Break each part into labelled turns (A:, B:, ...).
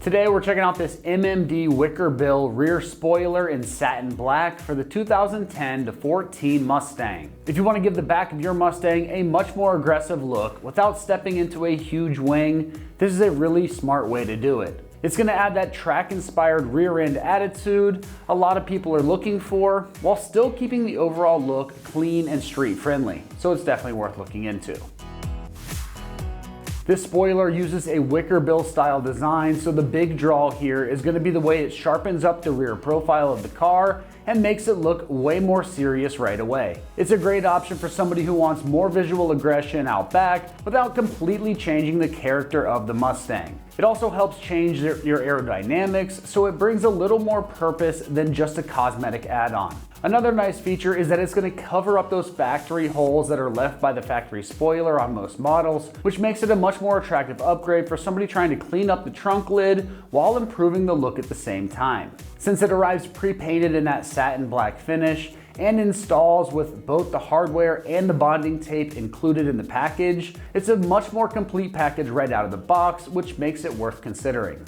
A: Today we're checking out this MMD Wicker Bill rear spoiler in satin black for the 2010 to 14 Mustang. If you want to give the back of your Mustang a much more aggressive look without stepping into a huge wing, this is a really smart way to do it. It's going to add that track-inspired rear end attitude a lot of people are looking for, while still keeping the overall look clean and street friendly, so it's definitely worth looking into. This spoiler uses a Wicker Bill style design, so the big draw here is going to be the way it sharpens up the rear profile of the car and makes it look way more serious right away. It's a great option for somebody who wants more visual aggression out back without completely changing the character of the Mustang. It also helps change your aerodynamics, so it brings a little more purpose than just a cosmetic add-on. Another nice feature is that it's going to cover up those factory holes that are left by the factory spoiler on most models, which makes it a much more attractive upgrade for somebody trying to clean up the trunk lid while improving the look at the same time. Since it arrives pre-painted in that satin black finish and installs with both the hardware and the bonding tape included in the package, it's a much more complete package right out of the box, which makes it worth considering.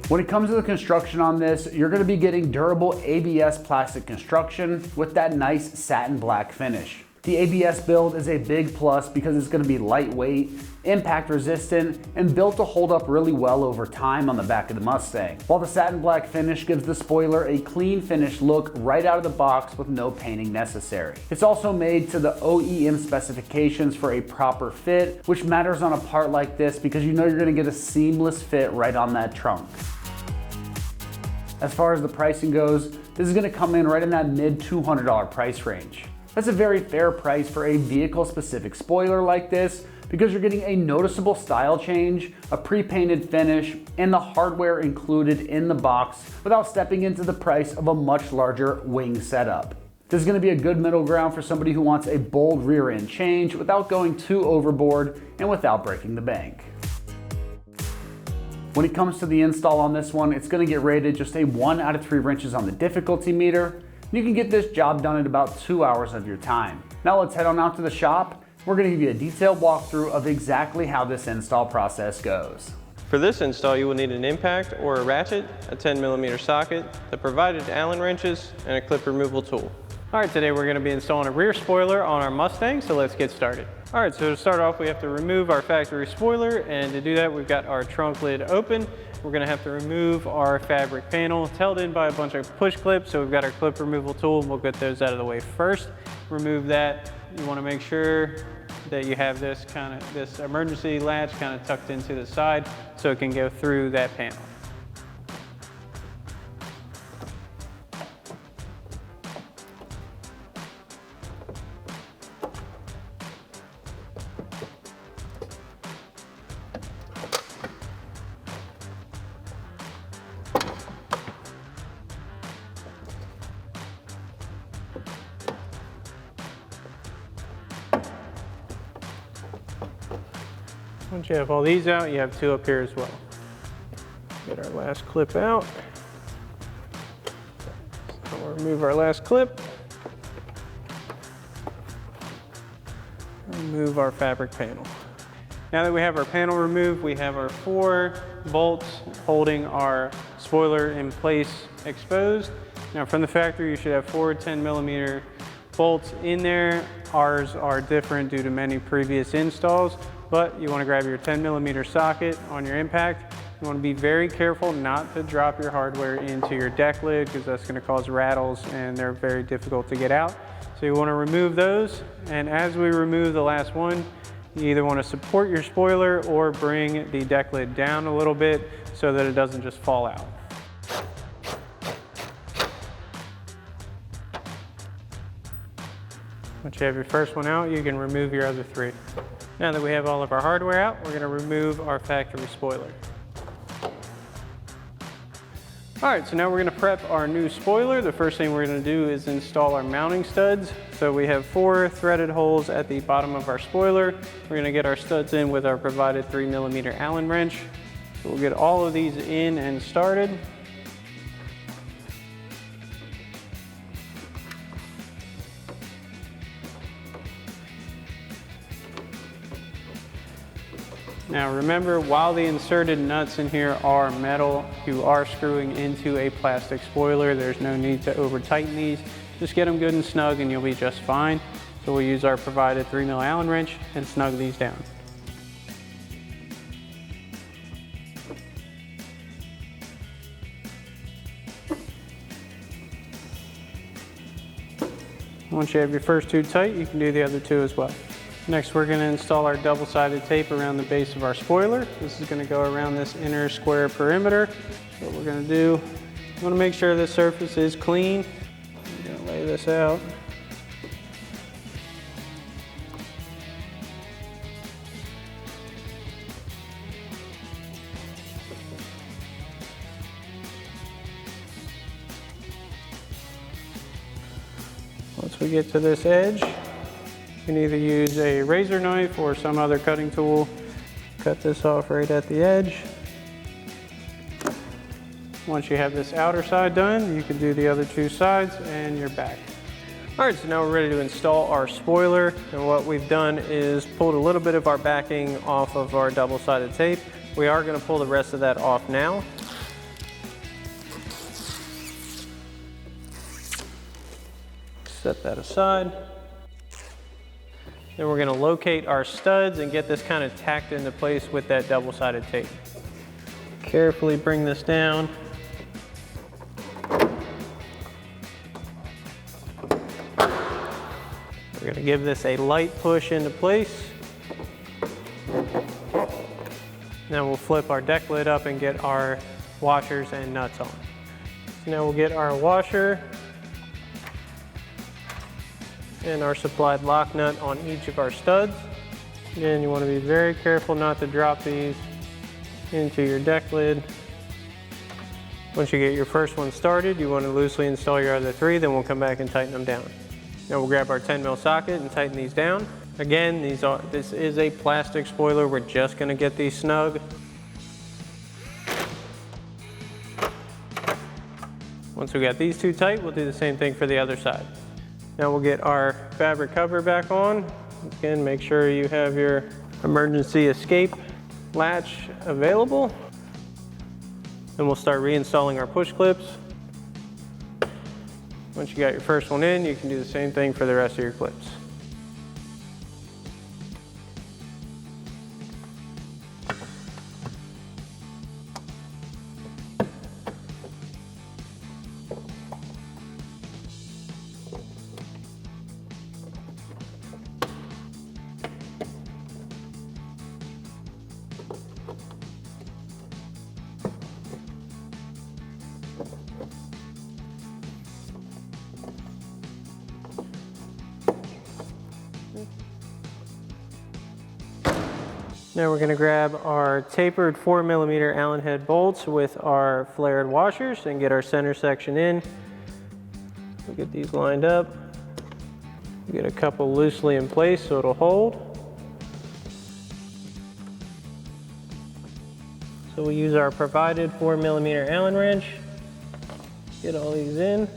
A: When it comes to the construction on this, you're going to be getting durable ABS plastic construction with that nice satin black finish. The ABS build is a big plus because it's going to be lightweight, impact resistant, and built to hold up really well over time on the back of the Mustang, while the satin black finish gives the spoiler a clean finish look right out of the box with no painting necessary. It's also made to the OEM specifications for a proper fit, which matters on a part like this because you know you're going to get a seamless fit right on that trunk. As far as the pricing goes, this is going to come in right in that mid $200 price range. That's a very fair price for a vehicle-specific spoiler like this because you're getting a noticeable style change, a pre-painted finish, and the hardware included in the box without stepping into the price of a much larger wing setup. This is going to be a good middle ground for somebody who wants a bold rear end change without going too overboard and without breaking the bank. When it comes to the install on this one, it's going to get rated just a 1 out of 3 wrenches on the difficulty meter. You can get this job done in about 2 hours of your time. Now let's head on out to the shop. We're going to give you a detailed walkthrough of exactly how this install process goes.
B: For this install, you will need an impact or a ratchet, a 10mm socket, the provided Allen wrenches, and a clip removal tool. All right, today we're going to be installing a rear spoiler on our Mustang, so let's get started. All right, so to start off, we have to remove our factory spoiler, and to do that, we've got our trunk lid open. We're going to have to remove our fabric panel. It's held in by a bunch of push clips, so we've got our clip removal tool, and we'll get those out of the way first. Remove that. You want to make sure that you have this emergency latch kind of tucked into the side so it can go through that panel. Once you have all these out, you have 2 up here as well. Get our last clip out. So we'll remove our last clip. Remove our fabric panel. Now that we have our panel removed, we have our 4 bolts holding our spoiler in place exposed. Now from the factory, you should have 4 10mm bolts in there. Ours are different due to many previous installs. But you want to grab your 10mm socket on your impact. You want to be very careful not to drop your hardware into your deck lid because that's going to cause rattles and they're very difficult to get out. So you want to remove those, and as we remove the last one, you either want to support your spoiler or bring the deck lid down a little bit so that it doesn't just fall out. Once you have your first one out, you can remove your other 3. Now that we have all of our hardware out, we're going to remove our factory spoiler. All right, so now we're going to prep our new spoiler. The first thing we're going to do is install our mounting studs. So we have 4 threaded holes at the bottom of our spoiler. We're going to get our studs in with our provided 3mm Allen wrench. So we'll get all of these in and started. Now remember, while the inserted nuts in here are metal, you are screwing into a plastic spoiler. There's no need to over tighten these. Just get them good and snug and you'll be just fine. So we'll use our provided 3mm Allen wrench and snug these down. Once you have your first two tight, you can do the other two as well. Next, we're going to install our double-sided tape around the base of our spoiler. This is going to go around this inner square perimeter. So what we're going to do, we want to make sure the surface is clean. I'm going to lay this out. Once we get to this edge, you can either use a razor knife or some other cutting tool. Cut this off right at the edge. Once you have this outer side done, you can do the other two sides and you're back. All right, so now we're ready to install our spoiler. And what we've done is pulled a little bit of our backing off of our double-sided tape. We are going to pull the rest of that off now. Set that aside. Then we're going to locate our studs and get this kind of tacked into place with that double-sided tape. Carefully bring this down. We're going to give this a light push into place. Now we'll flip our deck lid up and get our washers and nuts on. So now we'll get our washer and our supplied lock nut on each of our studs. Again, you want to be very careful not to drop these into your deck lid. Once you get your first one started, you want to loosely install your other three, then we'll come back and tighten them down. Now we'll grab our 10mm socket and tighten these down. Again, this is a plastic spoiler. We're just going to get these snug. Once we got these two tight, we'll do the same thing for the other side. Now we'll get our fabric cover back on. Again, make sure you have your emergency escape latch available. Then we'll start reinstalling our push clips. Once you got your first one in, you can do the same thing for the rest of your clips. Now we're going to grab our tapered 4mm Allen head bolts with our flared washers and get our center section in. We'll get these lined up. We'll get a couple loosely in place so it'll hold. So we'll use our provided 4mm Allen wrench. Get all these in.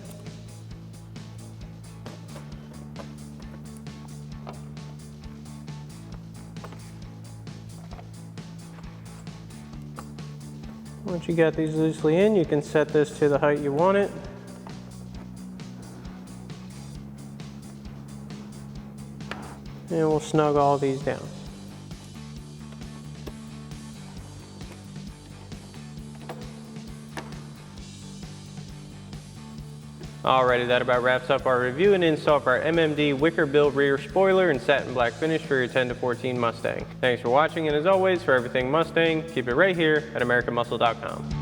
B: Once you got these loosely in, you can set this to the height you want it. And we'll snug all these down. Alrighty, that about wraps up our review and install of our MMD Wicker Bill rear spoiler and satin black finish for your 10 to 14 Mustang. Thanks for watching, and as always, for everything Mustang, keep it right here at AmericanMuscle.com.